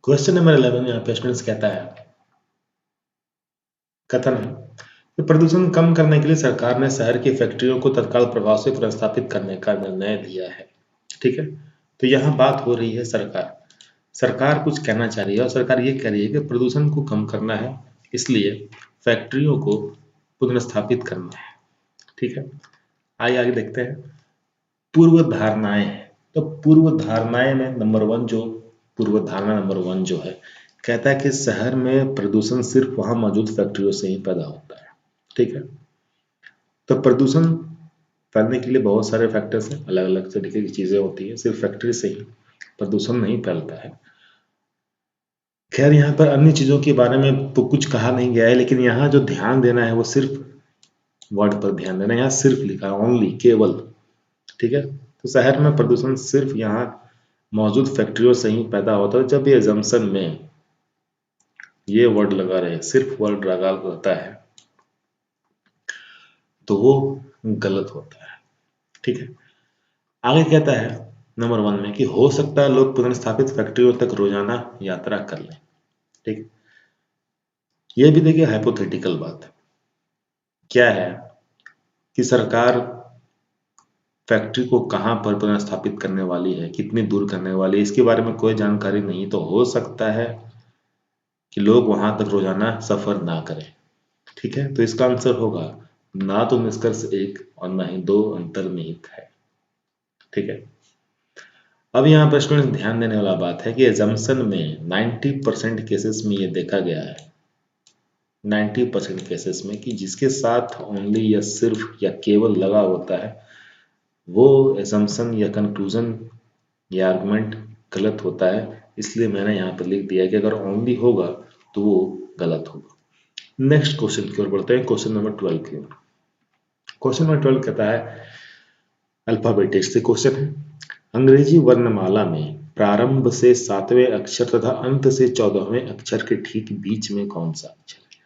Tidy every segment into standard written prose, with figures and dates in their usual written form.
Question number 11 यहाँ पे students कहता है, कथन है कि प्रदूषण कम करने के लिए सरकार ने शहर की फैक्ट्रियों को तत्काल प्रभाव से पुनर्स्थापित करने का निर्णय लिया है। ठीक है, तो यहाँ बात हो रही है सरकार कुछ कहना चाह रही है और सरकार ये कह रही है कि प्रदूषण को कम करना है, इसलिए फैक्ट्रियों को पुनर्स्थापित करना है। ठीक है, आइए आगे देखते हैं पूर्व धारणाएं। तो पूर्व धारणाएं में पूर्व धारणा नंबर 1 जो है, कहता है कि शहर में प्रदूषण सिर्फ वहां मौजूद फैक्ट्रियों से ही पैदा होता है। ठीक है, तो प्रदूषण फैलने के लिए बहुत सारे फैक्टर्स हैं, अलग अलग तरीके की चीजें होती है, सिर्फ फैक्ट्री से ही प्रदूषण नहीं फैलता है। खैर, यहाँ पर अन्य चीजों के बारे में तो कुछ कहा नहीं गया है, लेकिन यहाँ जो ध्यान देना है वो सिर्फ वर्ड पर ध्यान देना है। यहाँ सिर्फ लिखा है, ओनली, केवल। ठीक है, तो शहर में प्रदूषण सिर्फ यहाँ मौजूद फैक्ट्रियों से ही पैदा होता है। जब ये एजम्पशन में ये वर्ड लगा रहे, सिर्फ वर्ड लगा होता है, तो वो गलत होता है। ठीक है, आगे कहता है नंबर 1 में कि हो सकता है लोग पुनर्स्थापित फैक्ट्रियों तक रोजाना यात्रा कर लें। ठीक है, ये भी देखिए हाइपोथेटिकल बात है। क्या है कि सरकार फैक्ट्री को कहां पर पुनर्स्थापित करने वाली है, कितनी दूर करने वाली है, इसके बारे में कोई जानकारी नहीं। तो हो सकता है कि लोग वहां तक रोजाना सफर ना करें। ठीक है, तो इसका आंसर होगा ना तो निष्कर्ष 1 और ना ही 2 अंतर्निहित है। ठीक है, अब यहाँ पर स्टूडेंट ध्यान देने वाला बात है कि एजम्पशन में 90% केसेस में ये देखा गया है, 90% केसेस में, कि जिसके साथ ओनली या सिर्फ या केवल लगा होता है वो एजम्पशन या कंक्लूजन या आर्गुमेंट गलत होता है। इसलिए मैंने यहाँ पर लिख दिया कि अगर ओनली होगा तो वो गलत होगा। नेक्स्ट क्वेश्चन की ओर बढ़ते हैं, क्वेश्चन नंबर 12 की ओर। क्वेश्चन नंबर 12 कहता है, अल्फाबेटिक से क्वेश्चन है, अंग्रेजी वर्णमाला में प्रारंभ से 7वें अक्षर तथा अंत से 14वें अक्षर के ठीक बीच में कौन सा अक्षर है।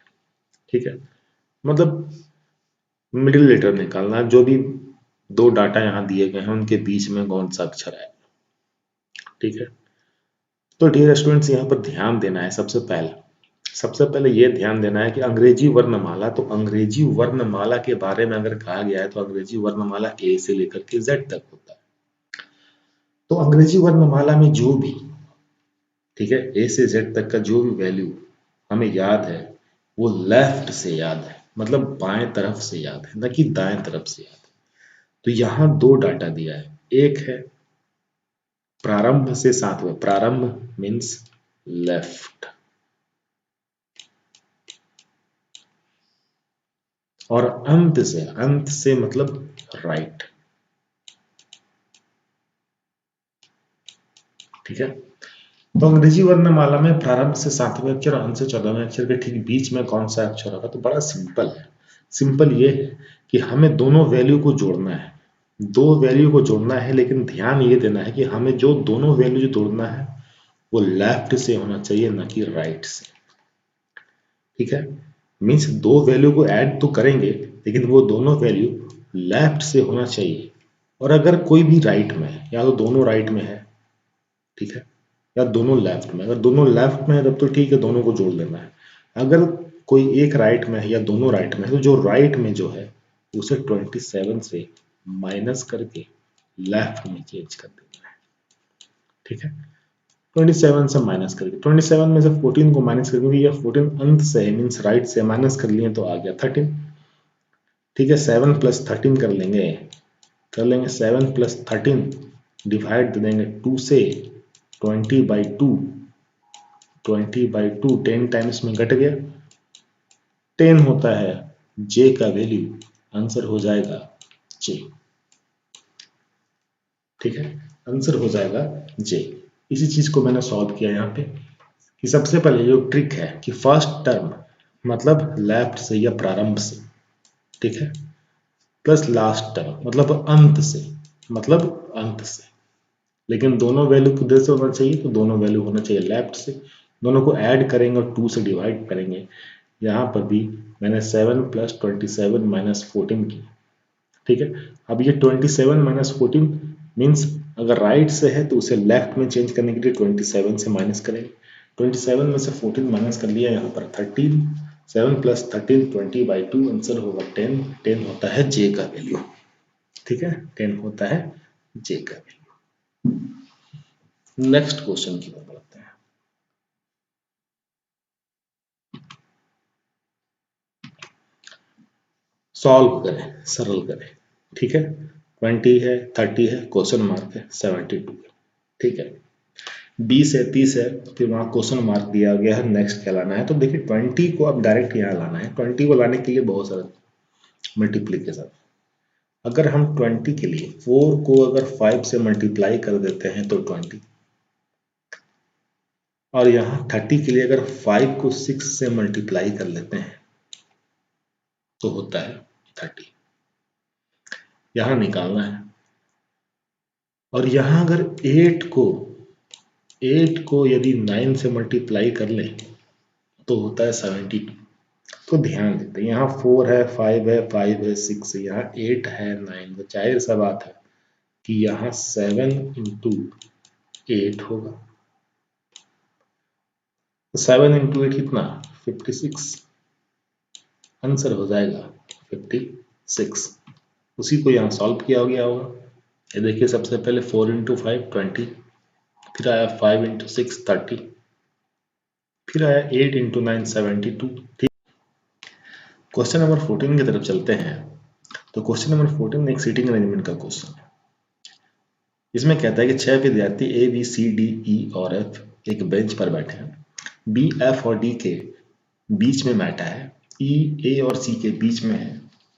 ठीक है, मतलब मिडिल लेटर निकालना, जो भी दो डाटा यहाँ दिए गए हैं उनके बीच में कौन सा अक्षर है। ठीक है, तो डियर स्टूडेंट्स यहाँ पर ध्यान देना है। सबसे पहले ये ध्यान देना है कि अंग्रेजी वर्णमाला, तो अंग्रेजी वर्णमाला के बारे में अगर कहा गया है तो अंग्रेजी वर्णमाला ए से लेकर के जेड तक होता है। तो अंग्रेजी वर्णमाला में जो भी, ठीक है, ए से जेड तक का जो भी वैल्यू हमें याद है वो लेफ्ट से याद है, मतलब बाएं तरफ से याद है, न कि दाएं तरफ से याद है। तो यहां दो डाटा दिया है, एक है प्रारंभ से 7वें, प्रारंभ मीन्स लेफ्ट, और अंत से मतलब राइट। ठीक है, तो अंग्रेजी वर्णमाला में प्रारंभ से 7वें अक्षर और अंत से 14वें अक्षर के ठीक बीच में कौन सा अक्षर होगा। तो बड़ा सिंपल है। सिंपल ये है कि हमें दोनों वैल्यू को जोड़ना है, दो वैल्यू को जोड़ना है, लेकिन ध्यान ये देना है कि हमें जो दोनों वैल्यू जो जोड़ना है वो लेफ्ट से होना चाहिए, ना कि राइट से। ठीक है, मीन्स दो वैल्यू को ऐड तो करेंगे लेकिन वो दोनों वैल्यू लेफ्ट से होना चाहिए। और अगर कोई भी राइट में है, या तो दोनों राइट में है, ठीक है, या दोनों लेफ्ट में, अगर दोनों लेफ्ट में है तब तो ठीक है, दोनों को जोड़ लेना है। अगर कोई एक राइट में है या दोनों राइट में है, तो जो राइट में जो है उसे 27 से माइनस करके लेफ्ट में चेंज कर देना है। ठीक है, 27 से माइनस करके, 27 में से 14 को माइनस करके, ये 14 अंत से मीन्स राइट से माइनस कर लिए तो आ गया 13। ठीक है, 7 प्लस 13 कर लेंगे 7 प्लस 13 डिवाइड दे देंगे 2 से, 20/2, 20/2 10 टाइम्स में घट गया, 10 होता है जे का वैल्यू, आंसर हो जाएगा जे। ठीक है, आंसर हो जाएगा जे। इसी चीज को मैंने सॉल्व किया यहाँ पे कि सबसे पहले जो ट्रिक है कि फर्स्ट टर्म मतलब लेफ्ट से या प्रारंभ से, ठीक है, प्लस लास्ट टर्म मतलब अंत से, लेकिन दोनों वैल्यू किधर से होना चाहिए, तो दोनों वैल्यू होना चाहिए लेफ्ट से। दोनों को ऐड करेंगे और 2 से डिवाइड करेंगे। यहाँ पर भी मैंने 7 प्लस 27 माइनस 14 की। ठीक है, अब ये 27 माइनस 14 मीन्स अगर राइट से है तो उसे लेफ्ट में चेंज करने के लिए 27 से माइनस करेंगे, 27 में से 14 माइनस कर लिया, यहाँ पर 13, 7 प्लस 13 20/2, आंसर होगा 10। 10 होता है जे का वैल्यू, ठीक है, 10 होता है जे का वैल्यू। नेक्स्ट क्वेश्चन की ओर बढ़ते हैं। सॉल्व करें, सरल करें, ठीक है। 20 है, 30 है, क्वेश्चन मार्क है, 72 है, ठीक है। 20 है, 30 है, फिर वहाँ क्वेश्चन मार्क दिया गया है, नेक्स्ट क्या लाना है। तो देखिए 20 को अब डायरेक्ट यहाँ लाना है। 20 को लाने के लिए बहुत सारा मल्टीप्लीकेशन। अगर हम 20 के लिए 4 को अगर 5 से मल्टीप्लाई कर देते हैं तो 20, और यहाँ 30 के लिए अगर 5 को 6 से मल्टीप्लाई कर लेते हैं तो होता है 30। यहाँ निकालना है। और यहाँ अगर 8 को यदि 9 से मल्टीप्लाई कर लें तो होता है 72। तो ध्यान देते हैं, यहाँ 4 है, 5 है, 5 है, 6 है, यहाँ 8 है, 9, तो जाहिर सा बात है कि यहाँ 7 इंटू 8 होगा। 7 इंटू 8 कितना, 56, आंसर हो जाएगा 56। उसी को यहाँ सॉल्व किया गया होगा। ये देखिए सबसे पहले 4 इंटू 5 20, फिर आया 5 इंटू 6 30, फिर आया 8 इंटू 9 72। ठीक, क्वेश्चन नंबर 14 की तरफ चलते हैं। तो क्वेश्चन नंबर 14 एक सीटिंग अरेंजमेंट का क्वेश्चन है। इसमें कहता है कि 6 विद्यार्थी A B C D E और एफ एक बेंच पर बैठे हैं। बी एफ और डी के बीच में बैठा है। ई ए और सी के बीच में है।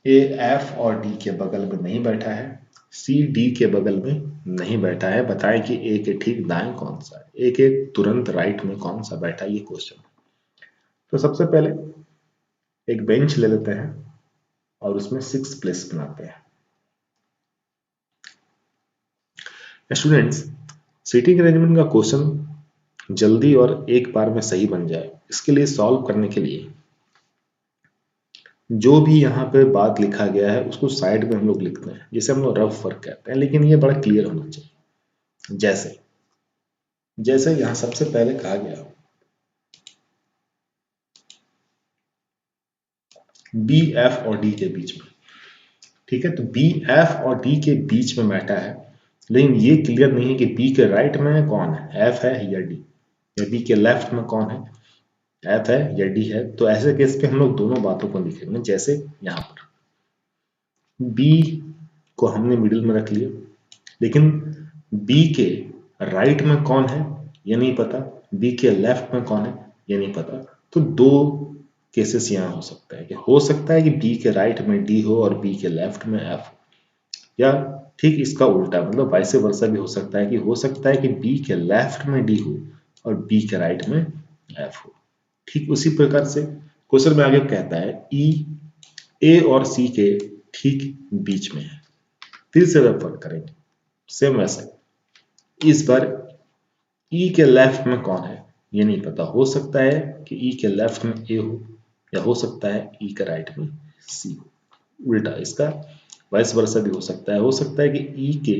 ए एफ और डी के बगल में नहीं बैठा है। सी डी के बगल में नहीं बैठा है। बताएं कि ए के ठीक दाएं कौन सा है, ए के तुरंत राइट में कौन सा बैठा है, ये क्वेश्चन। तो सबसे पहले एक बेंच ले लेते हैं और उसमें 6 प्लेस बनाते हैं। स्टूडेंट्स, सीटिंग अरेंजमेंट का क्वेश्चन जल्दी और एक बार में सही बन जाए, इसके लिए सॉल्व करने के लिए जो भी यहाँ पे बात लिखा गया है उसको साइड में हम लोग लिखते हैं, जिसे हम लोग रफ वर्क कहते हैं, लेकिन ये बड़ा क्लियर होना चाहिए। जैसे जैसे यहाँ सबसे पहले कहा गया बी एफ और डी के बीच में, ठीक है। तो बी एफ और डी के बीच में बैठा है, लेकिन ये क्लियर नहीं है कि बी के राइट में कौन है, एफ है या डी, या बी के लेफ्ट में कौन है, एफ है या डी है। तो ऐसे केस पे हम लोग दोनों बातों को लिखेंगे। जैसे यहाँ पर बी को हमने मिडिल में रख लिया, लेकिन बी के राइट में कौन है ये नहीं पता, बी के लेफ्ट में कौन है ये नहीं पता। तो दो केसेस यहाँ हो सकता है कि हो सकता है कि बी के राइट में डी हो और बी के लेफ्ट में एफ हो, या ठीक इसका उल्टा मतलब वाइस वर्सा भी हो सकता है कि हो सकता है कि बी के लेफ्ट में डी हो और बी के राइट में एफ हो। ठीक उसी प्रकार से क्वेश्चन में आगे कहता है ई ए और सी के ठीक बीच में है। फिर से रेफर करेंगे सेम वैसे, इस बार ई के लेफ्ट में कौन है ये नहीं पता, हो सकता है कि ई के लेफ्ट में ए हो या हो सकता है ई के राइट में सी हो, उल्टा इसका वाइस वर्सा भी हो सकता है कि ई के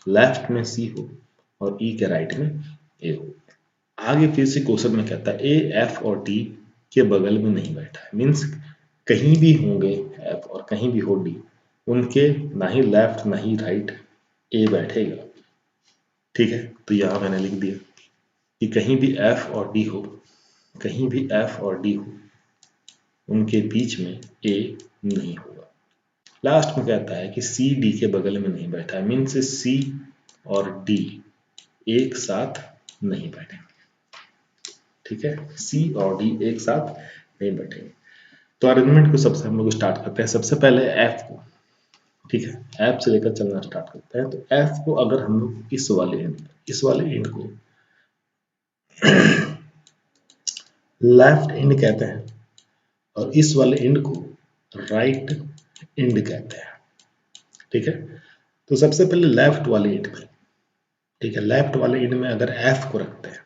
लेफ्ट में सी हो और ई के राइट में ए हो। आगे फिर से क्वेश्चन में कहता है ए एफ और डी के बगल में नहीं बैठा है, मीन्स कहीं भी होंगे एफ और कहीं भी हो डी, उनके ना ही लेफ्ट ना ही राइट ए बैठेगा। ठीक है, तो यहां मैंने लिख दिया कि कहीं भी एफ और डी हो, कहीं भी एफ और डी हो, उनके बीच में ए नहीं होगा। लास्ट में कहता है कि सी डी के बगल में नहीं बैठा है, मीन्स सी और डी एक साथ नहीं बैठेंगे। ठीक है, सी और डी एक साथ नहीं बैठेंगे। तो अरेंजमेंट को सबसे हम लोग स्टार्ट करते हैं। सबसे पहले एफ को, ठीक है, एफ से लेकर चलना स्टार्ट करते हैं। तो एफ को अगर हम लोग इस वाले एंड को लेफ्ट एंड कहते हैं और इस वाले एंड को राइट एंड कहते हैं। ठीक है, तो सबसे पहले लेफ्ट वाले एंड में, ठीक है, लेफ्ट वाले एंड में अगर एफ को रखते हैं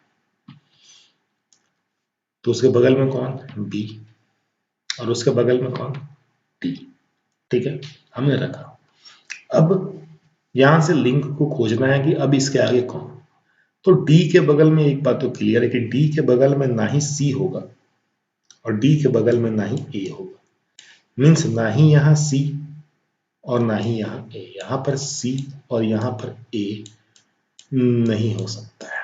तो उसके बगल में कौन, बी, और उसके बगल में कौन, डी। ठीक है, हमने रखा। अब यहां से लिंक को खोजना है कि अब इसके आगे कौन। तो डी के बगल में एक बात तो क्लियर है कि डी के बगल में ना ही सी होगा और डी के बगल में ना ही ए होगा, मीन्स ना ही यहाँ सी और ना ही यहाँ ए, यहाँ पर सी और यहाँ पर ए नहीं हो सकता है।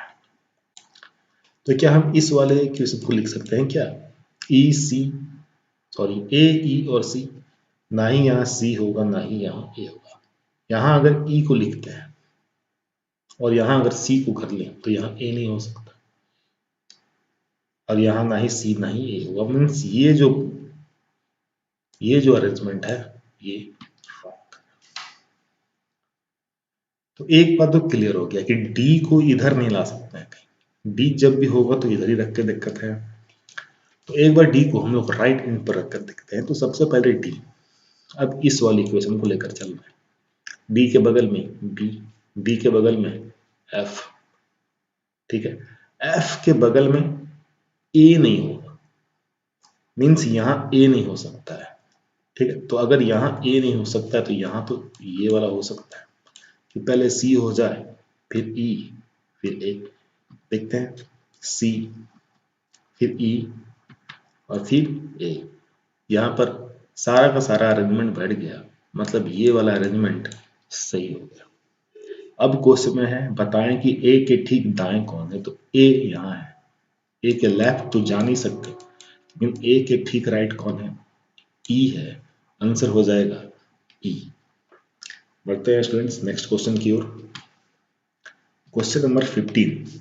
तो क्या हम इस वाले इक्वेशन को लिख सकते हैं क्या, ई सी सॉरी ए ई और सी, ना ही यहाँ सी होगा ना ही यहाँ ए होगा। यहाँ अगर ई को लिखते हैं और यहाँ अगर सी को कर लें तो यहाँ ए नहीं हो सकता और यहाँ ना ही सी ना ही ए होगा, मीन्स ये जो अरेंजमेंट है ये। तो एक बात तो क्लियर हो गया कि डी को इधर नहीं ला सकते हैं कहीं, डी जब भी होगा तो इधर ही रख के दिक्कत है। तो एक बार डी को हम लोग राइट एंड पर रखकर देखते हैं। तो सबसे पहले डी, अब इस वाली इक्वेशन को लेकर चल रहे हैं। डी के बगल में बी, बी के बगल में एफ, ठीक है, एफ के बगल में ए नहीं होगा, मीन्स यहाँ ए नहीं हो सकता है, ठीक है। तो अगर यहाँ ए नहीं हो सकता है तो यहाँ तो ये वाला हो सकता है कि पहले सी हो जाए फिर ई फिर ए, देखते हैं सी फिर ई और फिर ए। यहाँ पर सारा का सारा अरेंजमेंट बैठ गया, मतलब ये वाला अरेंजमेंट सही हो गया। अब क्वेश्चन में है बताएं कि ए के ठीक दाएं कौन है, तो ए यहाँ है, ए के लेफ्ट तो जा नहीं सकते, लेकिन ए के ठीक राइट कौन है, ई है, आंसर हो जाएगा ई। बढ़ते हैं स्टूडेंट्स नेक्स्ट क्वेश्चन की ओर। क्वेश्चन नंबर 15,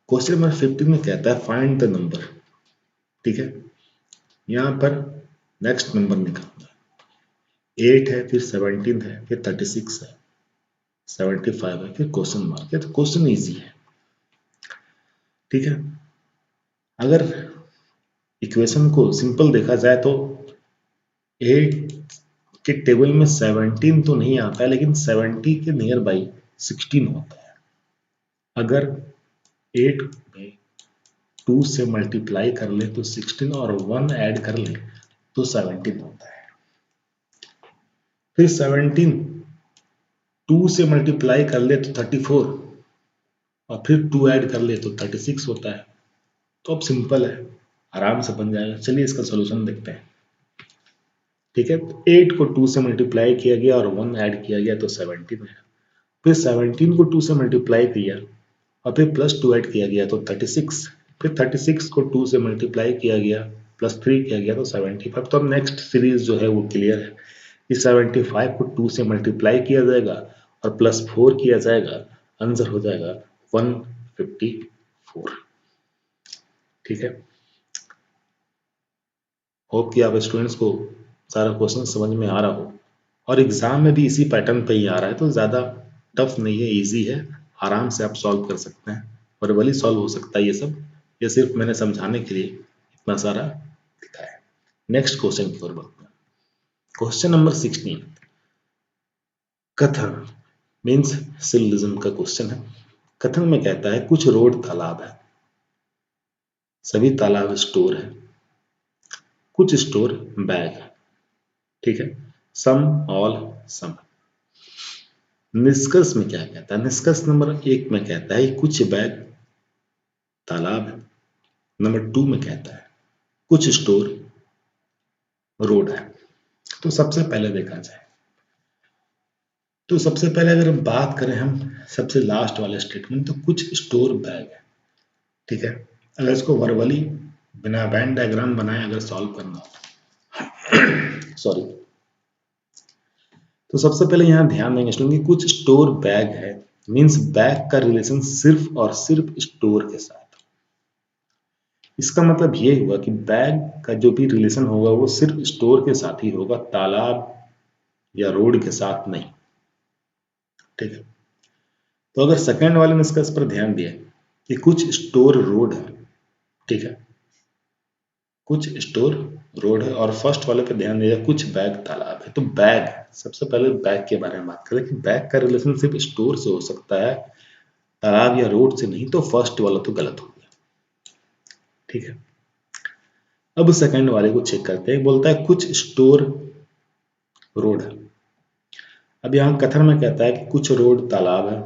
क्वेश्चन नंबर 15 में कहता है फाइंड द नंबर, ठीक है। यहाँ पर नेक्स्ट नंबर निकालना है, 8 है फिर 17 है फिर 36 है 75 है फिर क्वेश्चन मार्क है। तो क्वेश्चन इजी है, ठीक है। अगर इक्वेशन को सिंपल देखा जाए तो 8 के टेबल में 17 तो नहीं आता है, लेकिन 70 के नियर बाई 16 होता है। अगर 8 में 2 से मल्टीप्लाई कर ले तो 16 और 1 ऐड कर ले तो 17 होता है। फिर 17 2 से मल्टीप्लाई कर ले तो 34 और फिर 2 ऐड कर ले तो 36 होता है। तो अब सिंपल है, आराम से बन जाएगा। चलिए इसका सॉल्यूशन देखते हैं, ठीक है। 8 को 2 से मल्टीप्लाई किया गया और 1 ऐड किया गया तो 17 है। फिर 17 को 2 से मल्टीप्लाई किया और फिर प्लस 2 ऐड किया गया तो 36, फिर 36 को 2 से मल्टीप्लाई किया गया प्लस 3 किया गया तो 75। तो अब नेक्स्ट सीरीज जो है वो क्लियर है कि 75 को 2 से मल्टीप्लाई किया जाएगा और प्लस 4 किया जाएगा, आंसर हो जाएगा 154, ठीक है। होप कि आप स्टूडेंट्स को सारा क्वेश्चन समझ में आ रहा हो और एग्जाम में भी इसी पैटर्न पे ही आ रहा है, तो ज़्यादा टफ नहीं है, इजी है, आराम से आप सॉल्व कर सकते हैं। वर्बली सॉल्व हो सकता है ये सब, ये सिर्फ मैंने समझाने के लिए इतना सारा दिखाया है। नेक्स्ट क्वेश्चन की ओर बढ़ते हैं। क्वेश्चन नंबर 16, कथन मीन्स सिलोजिज्म का क्वेश्चन है। कथन में कहता है कुछ रोड तालाब है, सभी तालाब स्टोर है, कुछ स्टोर बैग है, ठीक है, सम ऑल सम। निष्कर्ष में क्या कहता है, निष्कर्ष नंबर 1 में कहता है कुछ बैग तालाब है, नंबर 2 में कहता है कुछ स्टोर रोड है। तो सबसे पहले देखा जाए तो सबसे पहले अगर बात करें हम सबसे लास्ट वाले स्टेटमेंट, तो कुछ स्टोर बैग है, ठीक है। अगर इसको वर्बली बिना वेन डायग्राम बनाए अगर सॉल्व करना हो सॉरी, तो सबसे पहले यहाँ ध्यान देंगे स्टूडेंट कि कुछ स्टोर बैग है, मीन्स बैग का रिलेशन सिर्फ और सिर्फ स्टोर के साथ। इसका मतलब ये हुआ कि बैग का जो भी रिलेशन होगा वो सिर्फ स्टोर के साथ ही होगा, तालाब या रोड के साथ नहीं, ठीक है। तो अगर सेकंड वाले निष्कर्ष पर ध्यान दिए कि कुछ स्टोर रोड है, ठीक है, कुछ स्टोर रोड है, और फर्स्ट वाले पे ध्यान दिया कुछ बैग तालाब है, तो बैग, सबसे पहले बैग के बारे में बात करें कि बैग का रिलेशन सिर्फ स्टोर से हो सकता है, तालाब या रोड से नहीं, तो फर्स्ट वाला तो गलत हो गया, ठीक है। अब सेकंड वाले को चेक करते हैं, बोलता है कुछ स्टोर रोड है। अब यहाँ कथन में कहता है कि कुछ रोड तालाब है,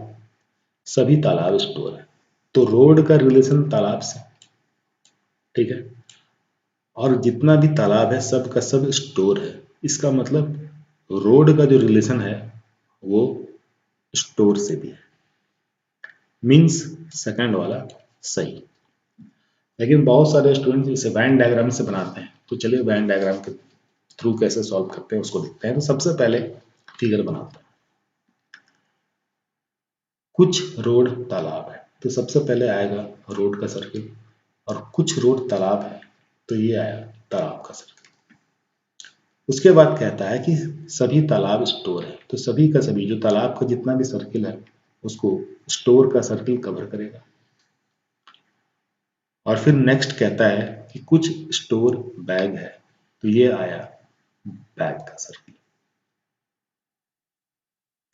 सभी तालाब स्टोर है। तो रोड का रिलेशन तालाब से, ठीक है, और जितना भी तालाब है सब का सब स्टोर है। इसका मतलब रोड का जो रिलेशन है वो स्टोर से भी है, मीन्स सेकंड वाला सही। लेकिन बहुत सारे स्टूडेंट इसे वेन डायग्राम से बनाते हैं, तो चलिए वेन डायग्राम के थ्रू कैसे सॉल्व करते हैं उसको देखते हैं। तो सबसे पहले फिगर बनाते हैं। कुछ रोड तालाब है, तो सबसे पहले आएगा रोड का सर्किल, और कुछ रोड तालाब है तो ये आया तालाब का सर्किल। उसके बाद कहता है कि सभी तालाब स्टोर है, तो सभी का सभी जो तालाब का जितना भी सर्किल है उसको स्टोर का सर्किल कवर करेगा। और फिर नेक्स्ट कहता है कि कुछ स्टोर बैग है, तो ये आया बैग का सर्किल।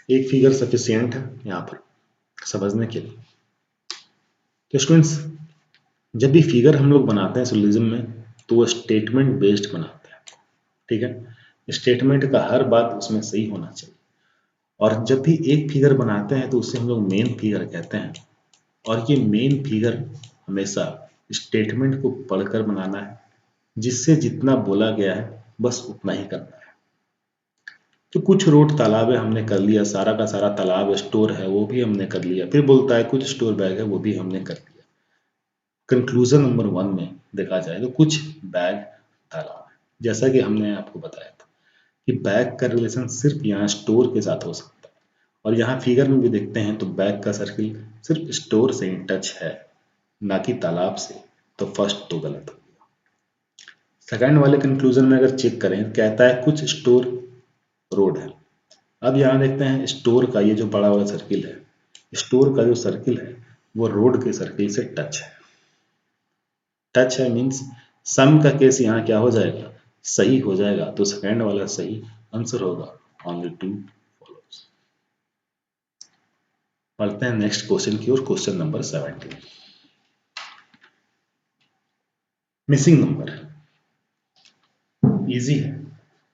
एक फिगर सफिशियंट है यहाँ पर समझने के लिए। तो स्टूडेंट्स, जब भी फिगर हम लोग बनाते हैं सोल्यूशन में तो वो स्टेटमेंट बेस्ड बनाते हैं, ठीक है। स्टेटमेंट का हर बात उसमें सही होना चाहिए। और जब भी एक फिगर बनाते हैं तो उसे हम लोग मेन फिगर कहते हैं। और ये मेन फिगर हमेशा स्टेटमेंट को पढ़कर बनाना है, जिससे जितना बोला गया है बस उतना ही करना है। तो कुछ रोड तालाब है हमने कर लिया, सारा का सारा तालाब स्टोर है वो भी हमने कर लिया। फिर बोलता है कुछ स्टोर बैग है, वो भी हमने कर लिया। कंक्लूजन नंबर 1 में देखा जाए तो कुछ बैग तालाब है, जैसा कि हमने आपको बताया था कि बैग का रिलेशन सिर्फ यहाँ स्टोर के साथ हो सकता है। और यहाँ फिगर में भी देखते हैं तो बैग का सर्किल सिर्फ स्टोर से इन टच है, ना कि तालाब से। तो फर्स्ट तो गलत हो गया। सेकंड वाले कंक्लूजन में अगर चेक करें, कहता है कुछ स्टोर रोड है। अब यहाँ देखते हैं स्टोर का ये जो बड़ा वाला सर्किल है, स्टोर का जो सर्किल है वो रोड के सर्किल से टच है। टच है मीन्स सम का केस यहाँ क्या हो जाएगा, सही हो जाएगा। तो सेकंड वाला सही आंसर होगा, ओनली 2 फॉलोज। पढ़ते हैं नेक्स्ट क्वेश्चन की ओर, question number 17। Missing number easy है,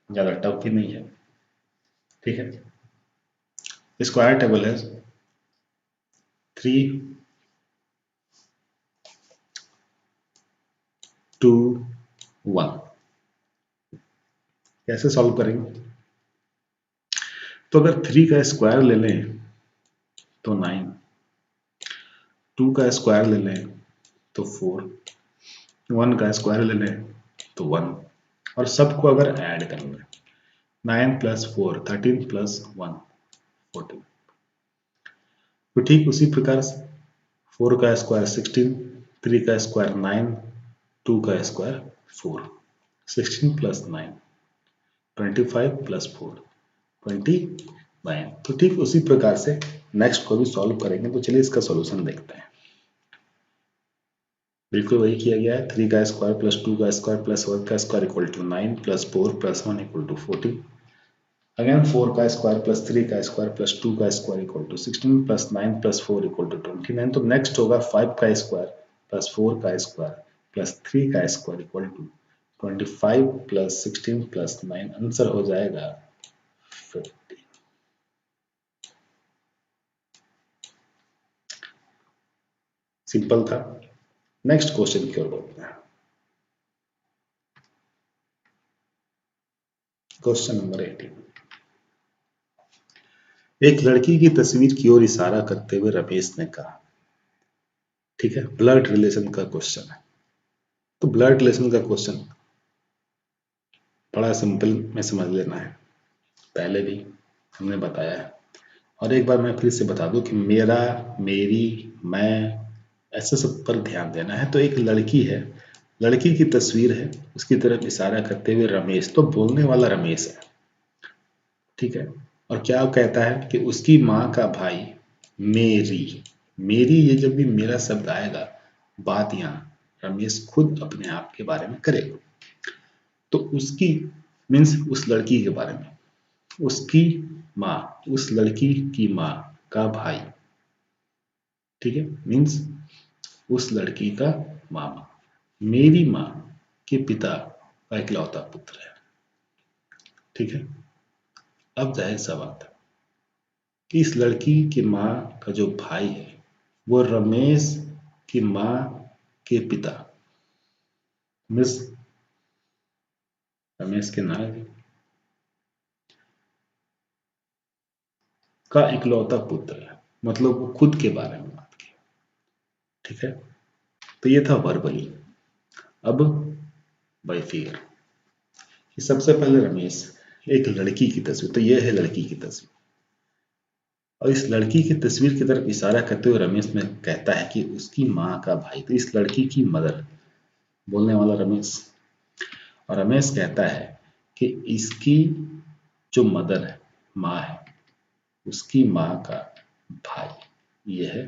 ज्यादा टफ भी नहीं है, ठीक है। स्क्वायर टेबल है 3 2 1। कैसे सॉल्व करेंगे? तो अगर 3 का स्क्वायर ले लें तो 9, 2 का स्क्वायर ले लें तो 4, 1 का स्क्वायर ले लें तो 1, और सबको अगर ऐड कर लें 9 + 4 13 + 1 14। तो ठीक उसी प्रकार से 4 का स्क्वायर 16, 3 का स्क्वायर 9, 2 का स्क्वायर 4, 16 + 9 25 + 4 29। तो ठीक उसी प्रकार से नेक्स्ट को भी सॉल्व करेंगे। तो चलिए इसका सॉल्यूशन देखते हैं। बिल्कुल वही किया गया है, 3 का स्क्वायर + 2 का स्क्वायर + 1 का स्क्वायर = 9 + 4 + 1 = 14। अगेन 4 का स्क्वायर + 3 का स्क्वायर + 2 का स्क्वायर = 16 + 9 + 4 = 29। तो नेक्स्ट होगा 5 का स्क्वायर + 4 का स्क्वायर + 3 का स्क्वायर = 25 + 16 + 9। आंसर हो जाएगा 50। सिंपल था। नेक्स्ट क्वेश्चन की ओर बढ़ते हैं। Question number 18। एक लड़की की तस्वीर की ओर इशारा करते हुए रमेश ने कहा, ठीक है, ब्लड रिलेशन का क्वेश्चन है। तो ब्लड रिलेशन का क्वेश्चन बड़ा सिंपल में समझ लेना है, पहले भी हमने बताया है। और एक बार मैं फिर से बता दूं कि मेरा, मेरी, मैं, ऐसे सब पर ध्यान देना है। तो एक लड़की है, लड़की की तस्वीर है, उसकी तरफ इशारा करते हुए रमेश, तो बोलने वाला रमेश है, ठीक है। और क्या कहता है कि उसकी माँ का भाई मेरी, मेरी, ये जब भी मेरा शब्द आएगा, बात यहाँ रमेश खुद अपने आप के बारे में करेगा। तो उसकी मीन्स उस लड़की के बारे में, उसकी माँ, उस लड़की की माँ का भाई, ठीक है, मीन्स उस लड़की का मामा मेरी माँ के पिता का इकलौता पुत्र है, ठीक है। अब जाहिर सा बात है कि इस लड़की की माँ का जो भाई है वो रमेश उसकी माँ के पिता मिस रमेश के नाम का इकलौता पुत्र है, मतलब वो खुद के बारे में बात की। ठीक है, तो ये था वर्बली। अब बाय फिगर, सबसे पहले रमेश एक लड़की की तस्वीर, तो ये है लड़की की तस्वीर, और इस लड़की की तस्वीर की तरफ इशारा करते हुए रमेश में कहता है कि उसकी माँ का भाई, तो इस लड़की की मदर, बोलने वाला रमेश, और रमेश कहता है कि इसकी जो मदर है, माँ है, उसकी माँ का भाई, ये है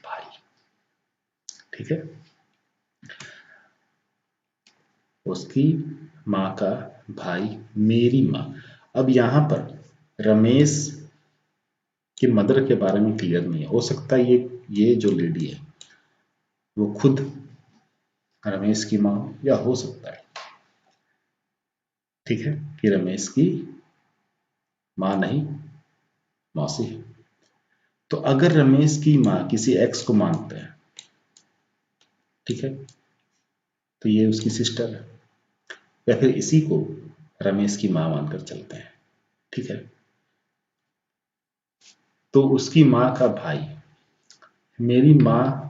भाई। ठीक है, उसकी माँ का भाई, मेरी माँ। अब यहां पर रमेश की मदर के बारे में क्लियर नहीं है, हो सकता है ये जो लेडी है वो खुद रमेश की माँ, या हो सकता है, ठीक है, कि रमेश की माँ नहीं, मौसी है। तो अगर रमेश की माँ किसी एक्स को मानते हैं, ठीक है, तो ये उसकी सिस्टर है, या फिर इसी को रमेश की माँ मानकर चलते हैं। ठीक है, तो उसकी माँ का भाई, मेरी माँ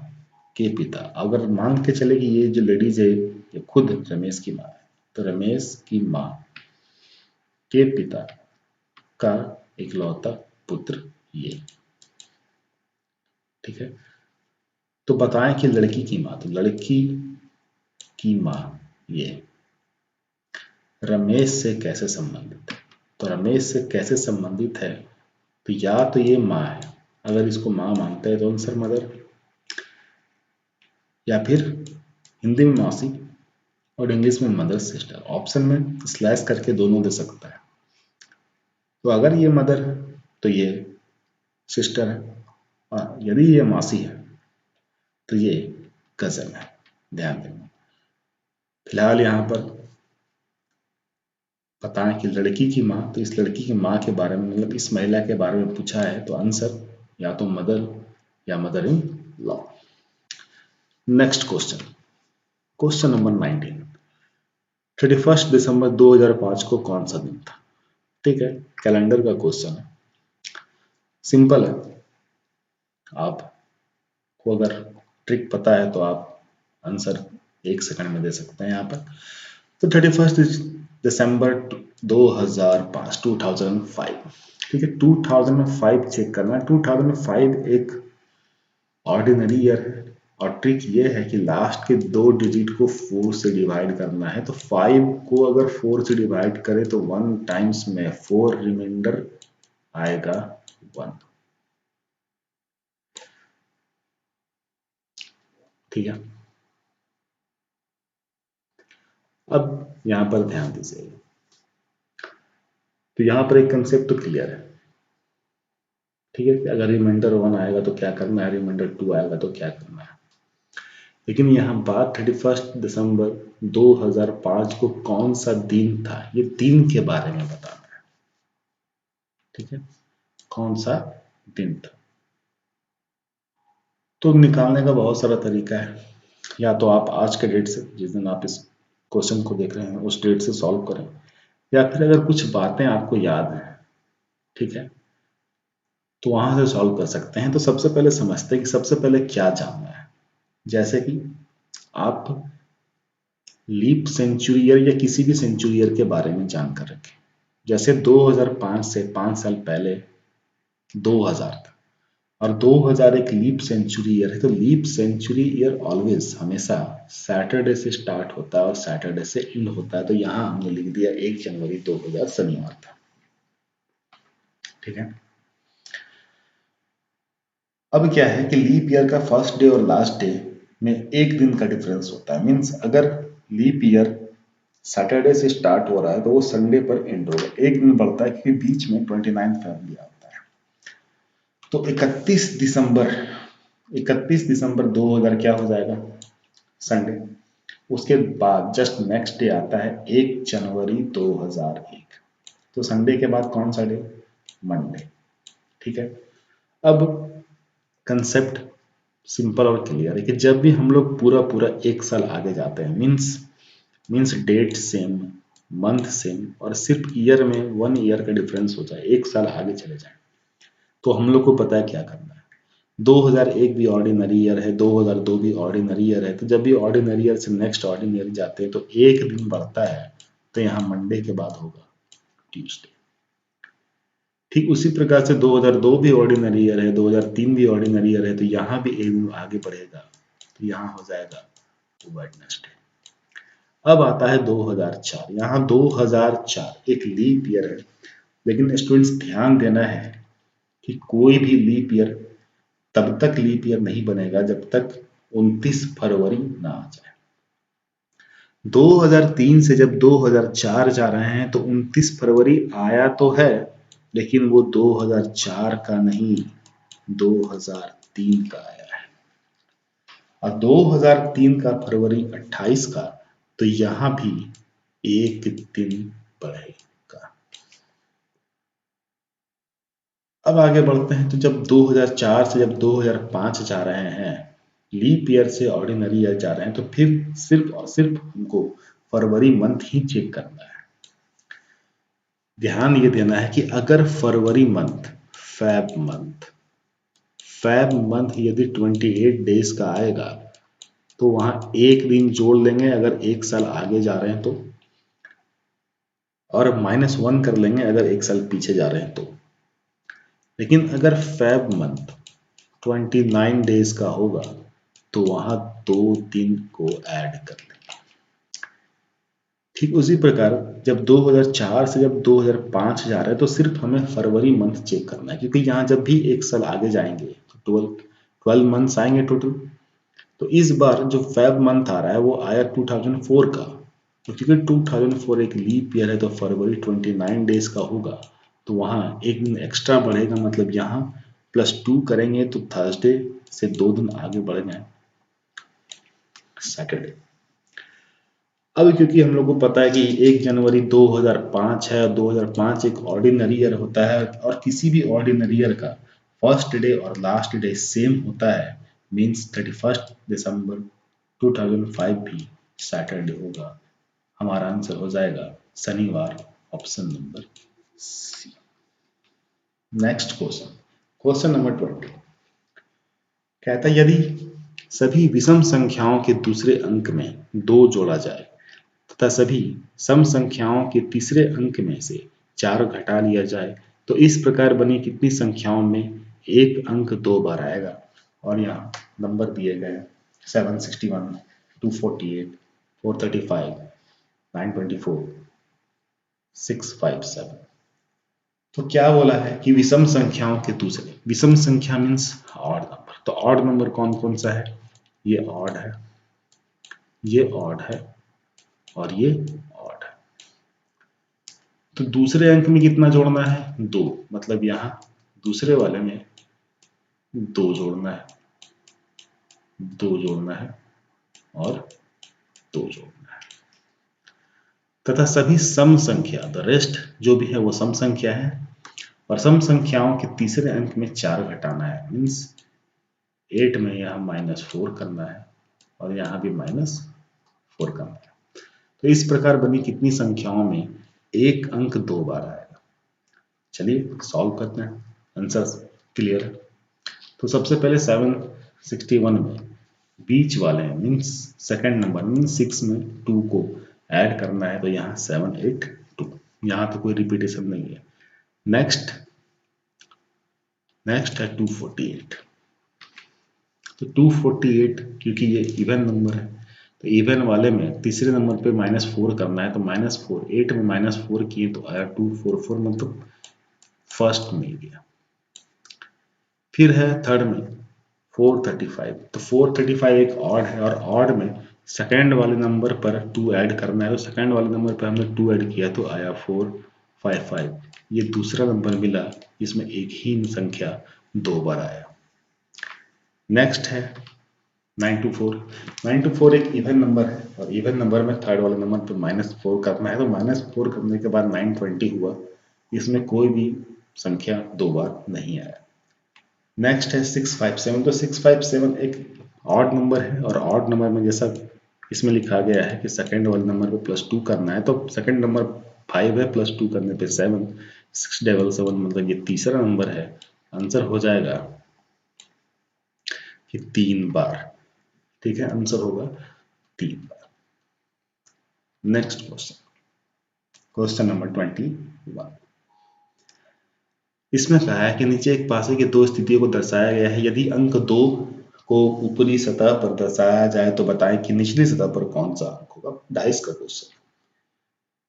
के पिता, अगर मान के चले कि ये जो लेडीज है ये खुद रमेश की माँ है, तो रमेश की माँ के पिता का इकलौता पुत्र ये। ठीक है, तो बताएं कि लड़की की माँ, तो लड़की की माँ ये रमेश से कैसे संबंधित है, तो रमेश से कैसे संबंधित है, तो या तो ये माँ है, अगर इसको माँ मानते हैं तो आंसर मदर, या फिर हिंदी में मौसी और इंग्लिश में मदर सिस्टर, ऑप्शन में स्लैश करके दोनों दे सकता है। तो अगर ये मदर है तो ये सिस्टर है, और यदि ये मौसी है तो ये कजन है। ध्यान देना, फिलहाल यहाँ पर बताएं कि लड़की की माँ, तो इस लड़की की माँ के बारे में, मतलब इस महिला के बारे में पूछा है, तो आंसर या तो मदर या mother in law. Next question, question number 19, 31 दिसंबर 2005 को कौन सा दिन था? ठीक है, कैलेंडर का क्वेश्चन है, सिंपल है, आपको अगर ट्रिक पता है तो आप आंसर 1 सेकंड में दे सकते हैं यहाँ पर। तो 31 दिसंबर 2005, 2005, ठीक है, 2005 चेक करना है। 2005 एक ऑर्डिनरी ईयर है, और ट्रिक ये है कि लास्ट के 2 डिजिट को 4 से डिवाइड करना है। तो 5 को अगर 4 से डिवाइड करें तो 1 टाइम्स में 4 रिमाइंडर आएगा 1। ठीक है, अब यहां पर ध्यान दीजिएगा, तो यहां पर एक कंसेप्ट तो क्लियर है। ठीक है, अगर रिमाइंडर 1 आएगा तो क्या करना है, रिमाइंडर 2 आएगा तो क्या करना है, लेकिन यहाँ बात 31 दिसंबर 2005 को कौन सा दिन था, ये दिन के बारे में बताना है। ठीक है, कौन सा दिन था, तो निकालने का बहुत सारा तरीका है। या तो आप आज के डेट से, जिस दिन आप इस क्वेश्चन को देख रहे हैं उस डेट से सॉल्व करें, या फिर अगर कुछ बातें आपको याद हैं, ठीक है, तो वहां से सॉल्व कर सकते हैं। तो सबसे पहले समझते हैं कि सबसे पहले क्या जानना है। जैसे कि आप लीप सेंचुरी ईयर या किसी भी सेंचुरी ईयर के बारे में जानकर रखें। जैसे 2005 से 5 साल पहले 2000 था, और 2000 एक लीप सेंचुरी ईयर है, तो लीप सेंचुरी ईयर ऑलवेज, हमेशा सैटरडे से स्टार्ट होता है और सैटरडे से एंड होता है। तो यहां हमने लिख दिया 1 जनवरी 2000 शनिवार था। ठीक है, अब क्या है कि लीप ईयर का फर्स्ट डे और लास्ट डे में 1 दिन का डिफरेंस होता है। मीन्स अगर लीप ईयर सैटरडे से स्टार्ट हो रहा है तो वो संडे पर एंड होगा, 1 दिन बढ़ता है, क्योंकि बीच में 29 फरवरी आता है। तो 31 दिसंबर 2000 क्या हो जाएगा, संडे। उसके बाद जस्ट नेक्स्ट डे आता है 1 जनवरी 2001, तो संडे के बाद कौन सा डे, मंडे। ठीक है, अब कंसेप्ट सिंपल और क्लियर है कि जब भी हम लोग पूरा पूरा एक साल आगे जाते हैं, means date same, month same, और सिर्फ ईयर में 1 ईयर का डिफरेंस हो जाए, एक साल आगे चले जाए, तो हम लोग को पता है क्या करना है। 2001 भी ऑर्डिनरी ईयर है, 2002 भी ऑर्डिनरी ईयर है, तो जब भी ऑर्डिनरी ईयर से नेक्स्ट ऑर्डिनरी जाते हैं तो एक दिन बढ़ता है, तो यहाँ मंडे के बाद होगा ट्यूसडे। ठीक उसी प्रकार से 2002 भी ऑर्डिनरी ईयर है, 2003 भी ऑर्डिनरी ईयर है, तो यहाँ भी एक दिन आगे बढ़ेगा, तो यहाँ हो जाएगा वेडनेसडे। अब आता है 2004। यहाँ 2004 एक लीप ईयर है, लेकिन स्टूडेंट्स ध्यान देना है कि कोई भी लीप ईयर तब तक लीप ईयर नहीं बनेगा जब तक 29 फरवरी ना आ जाए। 2003 से जब 2004 जा रहे हैं तो 29 फरवरी आया तो है, लेकिन वो 2004 का नहीं, 2003 का आया है। और 2003 का फरवरी 28 का, तो यहां भी एक दिन बढ़ेगा। अब आगे बढ़ते हैं, तो जब 2004 से जब 2005 जा रहे हैं, लीप ईयर से ऑर्डिनरी ईयर जा रहे हैं, तो फिर सिर्फ और सिर्फ हमको फरवरी मंथ ही चेक करना है। ध्यान ये देना है कि अगर फरवरी मंथ, फैब मंथ यदि 28 डेज का आएगा, तो वहां एक दिन जोड़ लेंगे अगर एक साल आगे जा रहे हैं तो, और -1 कर लेंगे अगर एक साल पीछे जा रहे हैं तो। लेकिन अगर फैब मंथ 29 डेज का होगा, तो वहां 2 दिन को ऐड कर लेंगे। ठीक उसी प्रकार जब 2004 से जब 2005 जा रहे हैं, तो सिर्फ हमें फरवरी मंथ चेक करना है, क्योंकि यहाँ जब भी एक साल आगे जाएंगे तो 12 मंथ्स आएंगे टोटल। तो इस बार जो फेब मंथ आ रहा है वो आया 2004 का, तो क्योंकि 2004 एक लीप ईयर है तो फरवरी 29 डेज का होगा, तो वहाँ एक दिन एक्स्ट्रा बढ़ेगा, मतलब यहाँ +2 करेंगे तो थर्सडे से 2 दिन आगे बढ़ेंगे सैटरडे। अब क्योंकि हम लोग को पता है कि 1 जनवरी 2005 है, और 2005 एक ऑर्डिनरी ईयर होता है, और किसी भी ऑर्डिनरी ईयर का फर्स्ट डे और लास्ट डे सेम होता है, मीन्स 31 दिसंबर 2005 भी सैटरडे होगा। हमारा आंसर हो जाएगा शनिवार, option number C. Next question, question number 20 कहता है यदि सभी विषम संख्याओं के दूसरे अंक में 2 जोड़ा जाए तथा सभी सम संख्याओं के तीसरे अंक में से 4 घटा लिया जाए, तो इस प्रकार बनी कितनी संख्याओं में एक अंक 2 बार आएगा। और यहाँ नंबर दिए गए 761, 248, 435, 924, 657। तो क्या बोला है कि विषम संख्याओं के दूसरे, विषम संख्या मीन्स ऑड नंबर, तो ऑड नंबर कौन कौन सा है, ये ऑड है, ये ऑड है, और ये ऑड है। तो दूसरे अंक में कितना जोड़ना है, 2, मतलब यहां दूसरे वाले में 2 जोड़ना है, 2 जोड़ना है, और 2 जोड़ना है। तथा सभी सम संख्या, द रेस्ट जो भी है वो सम संख्या है, और सम संख्याओं के तीसरे अंक में 4 घटाना है, मीन्स 8 में यहाँ -4 करना है, और यहाँ भी -4 करना है। तो इस प्रकार बनी कितनी संख्याओं में एक अंक 2 बार आएगा। चलिए सॉल्व करते हैं, आंसर क्लियर है। तो सबसे पहले 761 में बीच वाले मीन्स सेकंड नंबर मीन्स 6 में 2 को ऐड करना है, तो यहाँ 782, यहाँ तो कोई रिपीटेशन नहीं है। नेक्स्ट है 248, तो 248 क्योंकि ये इवन नंबर है, तो इवन वाले में तीसरे नंबर पे -4 करना है, तो -4, 8 में -4 किए तो आया 244, मतलब फर्स्ट में गया। फिर है थर्ड में 435, तो 435 एक ऑड है, और ऑड में सेकेंड वाले नंबर पर 2 ऐड करना है, तो सेकेंड वाले नंबर पर हमने 2 ऐड किया तो आया 455। ये दूसरा नंबर मिला जिसमें एक ही संख्या 2 बार आया। नेक्स्ट है 924, 924 एक इवन नंबर है, और इवन नंबर में थर्ड वाले नंबर पर -4 करना है, तो -4 करने के बाद 920 हुआ, इसमें कोई भी संख्या 2 बार नहीं आया। नेक्स्ट है 657। तो 657 एक ऑड नंबर है, और ऑड नंबर में जैसा इसमें लिखा गया है कि सेकंड वाले नंबर पे +2 करना है, तो सेकंड नंबर 5 है, +2 करने पे 7, 677 मतलब ये तीसरा नंबर है। आंसर हो जाएगा कि 3 बार। ठीक है, आंसर होगा 3 बार। Next question, question number 21। इसमें कहा है कि नीचे एक पासे की दो स्थितियों को दर्शाया गया है। यदि अंक 2 को ऊपरी सतह पर दर्शाया जाए तो बताएं कि निचली सतह पर कौन सा अंक होगा। डाइस का क्वेश्चन,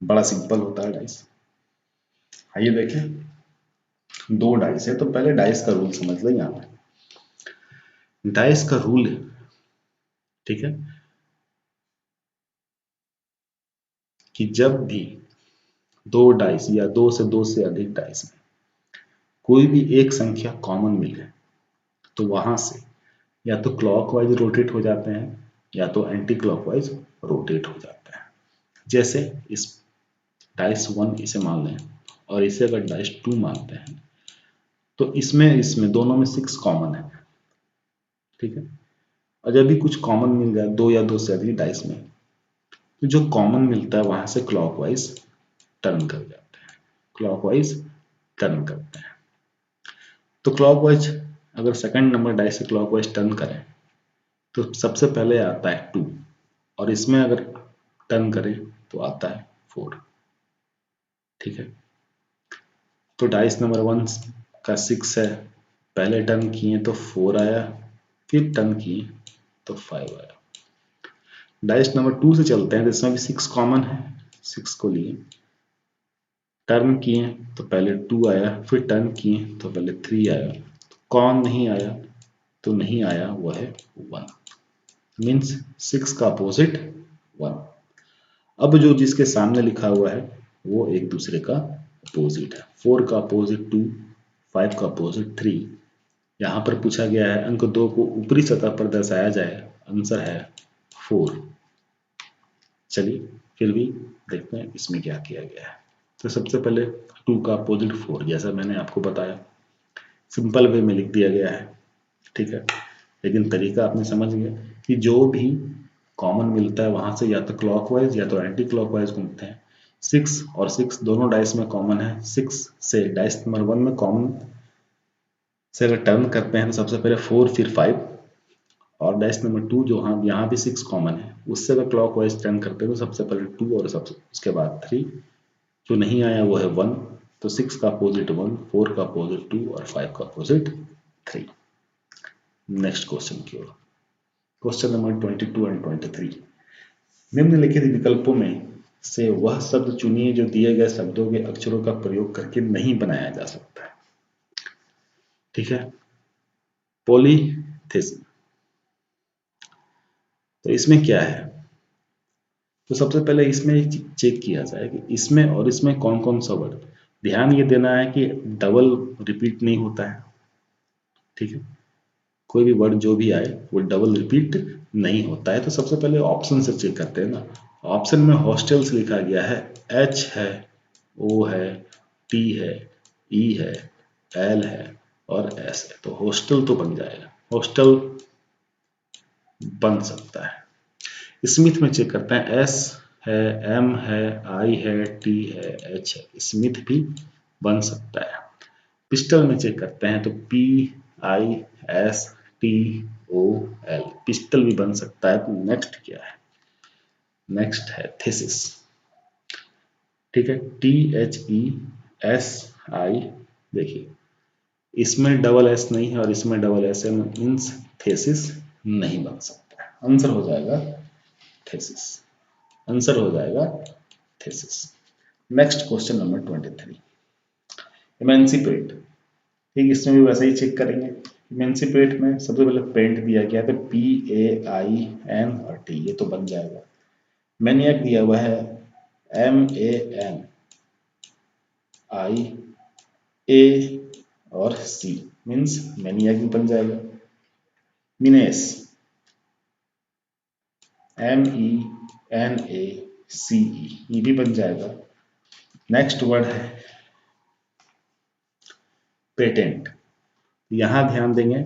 बड़ा सिंपल होता है डाइस। आइए देखें, दो डाइस है तो पहले डाइस का रूल समझ लें। यहाँ पे डाइस का रूल है, ठीक है, कि जब भी दो डाइस या दो से अधिक डाइस में कोई भी एक संख्या कॉमन मिले तो वहां से या तो क्लॉकवाइज रोटेट हो जाते हैं या तो एंटी क्लॉकवाइज रोटेट हो जाते हैं। जैसे इस डाइस 1 इसे मान लें और इसे अगर डाइस 2 मानते हैं तो इसमें इसमें दोनों में 6 कॉमन है। ठीक है, और जब भी कुछ कॉमन मिल जाए दो या दो से अधिक डाइस में, तो जो कॉमन मिलता है वहां से क्लॉकवाइज टर्न कर जाते हैं, क्लॉकवाइज टर्न करते हैं। तो क्लॉकवाइज अगर सेकंड नंबर डाइस से क्लॉकवाइज टर्न करें तो सबसे पहले आता है 2, और इसमें अगर टर्न करें तो आता है 4। ठीक है, तो डाइस नंबर 1 का 6 है, पहले टर्न किए तो 4 आया, फिर टर्न किए तो 5 आया। डाइस नंबर 2 से चलते हैं, जिसमें भी 6 कॉमन है। 6 को लिए, टर्न किए तो पहले 2 आया, फिर टर्न किए तो पहले 3 आया। कौन नहीं आया, तो नहीं आया वो है 1, मीन्स 6 का अपोजिट 1। अब जो जिसके सामने लिखा हुआ है वो एक दूसरे का अपोजिट है। 4 का अपोजिट 2, 5 का अपोजिट 3। यहाँ पर पूछा गया है अंक 2 को ऊपरी सतह पर दर्शाया जाए, आंसर है 4। चलिए फिर भी देखते हैं इसमें क्या किया गया है। तो सबसे पहले 2 का अपोजिट 4, जैसा मैंने आपको बताया सिंपल वे में लिख दिया गया है। ठीक है, लेकिन तरीका आपने समझ गया कि जो भी कॉमन मिलता है वहां से या तो क्लॉकवाइज या तो एंटी क्लॉकवाइज घूमते हैं। 6 और 6 दोनों डाइस में कॉमन है। 6 से डाइस नंबर 1 में कॉमन से अगर टर्न करते हैं तो सबसे पहले 4 फिर 5, और डाइस नंबर 2 जो हाँ यहाँ भी 6 कॉमन है उससे अगर क्लॉकवाइज टर्न करते हैं तो सबसे पहले 2 और सबसे उसके बाद 3। जो नहीं आया वो है 1, तो 6 का अपोजिट 1, 4 का अपोजिट 2 और 5 का अपोजिट 3। नेक्स्ट क्वेश्चन की ओर, क्वेश्चन नंबर 22 एंड 23। निम्नलिखित विकल्पों में से वह शब्द चुनिए जो दिए गए शब्दों के अक्षरों का प्रयोग करके नहीं बनाया जा सकता है। ठीक है, पॉलीथिज्म। तो इसमें क्या है, तो सबसे पहले इसमें चेक किया जाए कि इसमें और इसमें कौन कौन सा वर्ड। ध्यान ये देना है कि डबल रिपीट नहीं होता है। ठीक है, कोई भी वर्ड जो भी आए वो डबल रिपीट नहीं होता है। तो सबसे पहले ऑप्शन से चेक करते हैं ना। ऑप्शन में हॉस्टल्स लिखा गया है, एच है, ओ है, टी है, ई है, एल है और एस है, तो हॉस्टल तो बन जाएगा, हॉस्टल बन सकता है। स्मिथ में चेक करते हैं, एस है, एम है, आई है, टी है, एच है, स्मिथ भी बन सकता है। पिस्टल में चेक करते हैं तो P I S T O L, pistol भी बन सकता है। तो नेक्स्ट क्या है, नेक्स्ट है थीसिस। ठीक है, T H E S I, देखिए इसमें डबल एस नहीं है और इसमें डबल एस है, मीन्स थेसिस नहीं बन सकता है। आंसर हो जाएगा थेसिस, आंसर हो जाएगा thesis. Next question number 23, emancipate. ठीक, इसमें भी वैसे ही चेक करेंगे। इमेंसिपेट में सबसे पहले पेंट दिया गया है तो पी ए आई एन और टी, ये तो बन जाएगा। मैनियक दिया हुआ है एम ए एन आई ए और सी, मीन्स मैनियक भी बन जाएगा। Menace M E N A C E, ये भी बन जाएगा। नेक्स्ट वर्ड है पेटेंट, यहाँ ध्यान देंगे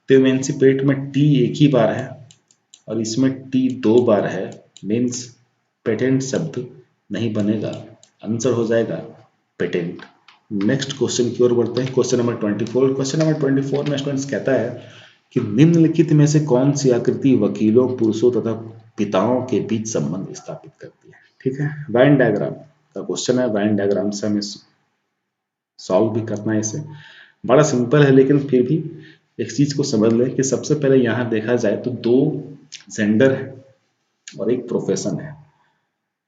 तो इमेंसिपेट में टी एक ही बार है और इसमें टी 2 बार है, मीन्स पेटेंट शब्द नहीं बनेगा, आंसर हो जाएगा पेटेंट। नेक्स्ट क्वेश्चन की ओर बढ़ते हैं, क्वेश्चन नंबर 24। क्वेश्चन नंबर 24 में स्टूडेंट्स कहता है कि निम्नलिखित में से कौन सी आकृति वकीलों, पुरुषों तथा पिताओं के बीच संबंध स्थापित करती है। ठीक है, वेन डायग्राम का क्वेश्चन है, वेन डायग्राम से हमें सॉल्व भी करना है इसे। बड़ा सिंपल है लेकिन फिर भी एक चीज को समझ लें कि सबसे पहले यहाँ देखा जाए तो 2 जेंडर है और एक प्रोफेशन है।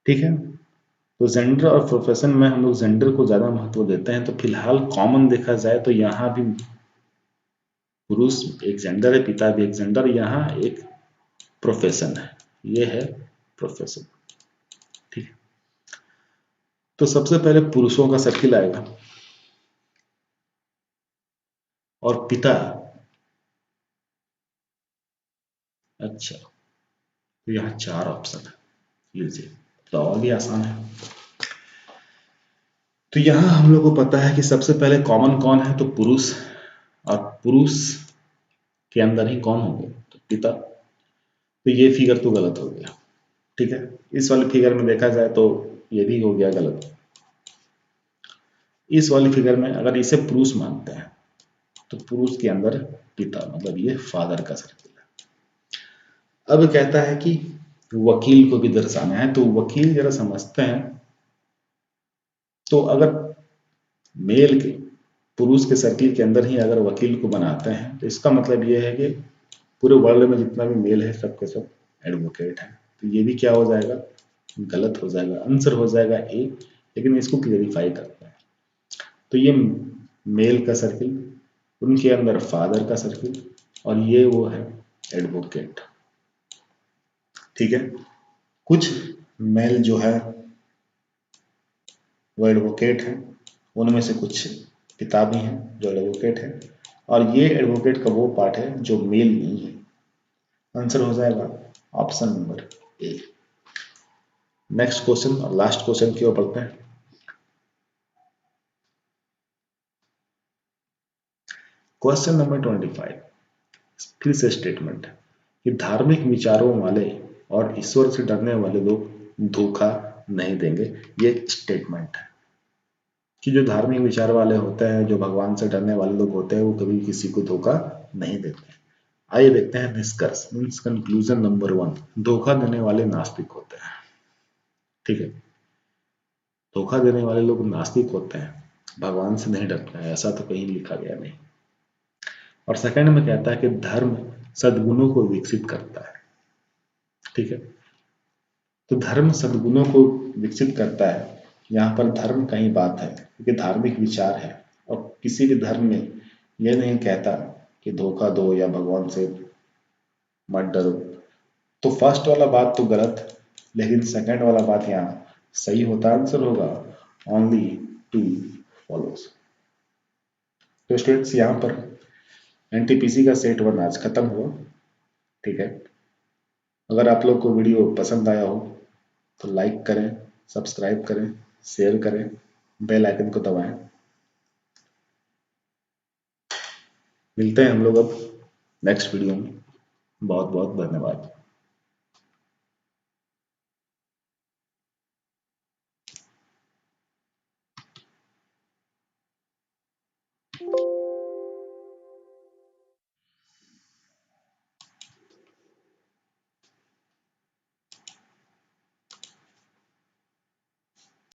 ठीक है, तो जेंडर और प्रोफेशन में हम लोग जेंडर को ज्यादा महत्व देते हैं, तो फिलहाल कॉमन देखा जाए तो यहाँ भी पुरुष एक जेंडर है, पिता भी एक जेंडर, यहाँ एक प्रोफेशन है, ये है प्रोफेशन। ठीक है, तो सबसे पहले पुरुषों का सर्किल आएगा और पिता, अच्छा तो यहाँ 4 ऑप्शन है, लीजिए तो और भी आसान है। तो यहाँ हम लोग को पता है कि सबसे पहले कॉमन कौन है, तो पुरुष, और पुरुष के अंदर ही कौन होंगे, तो पिता। तो ये फिगर तो गलत हो गया। ठीक है, इस वाले फिगर में देखा जाए तो ये भी हो गया गलत। इस वाली फिगर में अगर इसे पुरुष मानते हैं तो पुरुष के अंदर पिता, मतलब ये फादर का सर्किल है। अब कहता है कि वकील को भी दर्शाना है, तो वकील जरा समझते हैं। तो अगर मेल के, पुरुष के सर्किल के अंदर ही अगर वकील को बनाते हैं तो इसका मतलब ये है कि पूरे वर्ल्ड में जितना भी मेल है सबके सब एडवोकेट है। तो ये भी क्या हो जाएगा, गलत हो जाएगा, आंसर हो जाएगा ए। लेकिन इसको क्लेरिफाई करते हैं, तो ये मेल का सर्किल, उनके अंदर फादर का सर्किल, और ये वो है एडवोकेट। ठीक है, कुछ मेल जो है वो एडवोकेट है, उनमें से कुछ पिता भी हैं जो एडवोकेट है, और ये एडवोकेट का वो पार्ट है जो मेल नहीं है। आंसर हो जाएगा option number A. Next question और लास्ट क्वेश्चन की ओर बढ़ते हैं। क्वेश्चन नंबर 25 फिर से स्टेटमेंट है कि धार्मिक विचारों वाले और ईश्वर से डरने वाले लोग धोखा नहीं देंगे। ये स्टेटमेंट है कि जो धार्मिक विचार वाले होते हैं, जो भगवान से डरने वाले लोग होते हैं, वो कभी किसी को धोखा नहीं देते। आइए देखते हैं निष्कर्ष, मीन्स कंक्लूजन नंबर 1, धोखा देने वाले नास्तिक होते हैं। ठीक है, धोखा देने वाले लोग नास्तिक होते हैं, भगवान से नहीं डरते हैं, ऐसा तो कहीं लिखा गया नहीं। और सेकंड में कहता है कि धर्म सद्गुणों को विकसित करता है। ठीक है, तो धर्म सद्गुणों को विकसित करता है, यहाँ पर धर्म का ही बात है क्योंकि धार्मिक विचार है, और किसी भी धर्म में यह नहीं कहता कि धोखा दो या भगवान से मत डरो। तो फर्स्ट वाला बात तो गलत, लेकिन सेकंड वाला बात यहाँ सही होता, आंसर होगा ओनली 2 फॉलोज। तो स्टूडेंट्स यहाँ पर एनटीपीसी का सेट 1 आज खत्म हुआ। ठीक है, अगर आप लोग को वीडियो पसंद आया हो तो लाइक करें, सब्सक्राइब करें, शेयर करें, बेल आइकन को दबाएं। मिलते हैं हम लोग अब नेक्स्ट वीडियो में। बहुत बहुत धन्यवाद।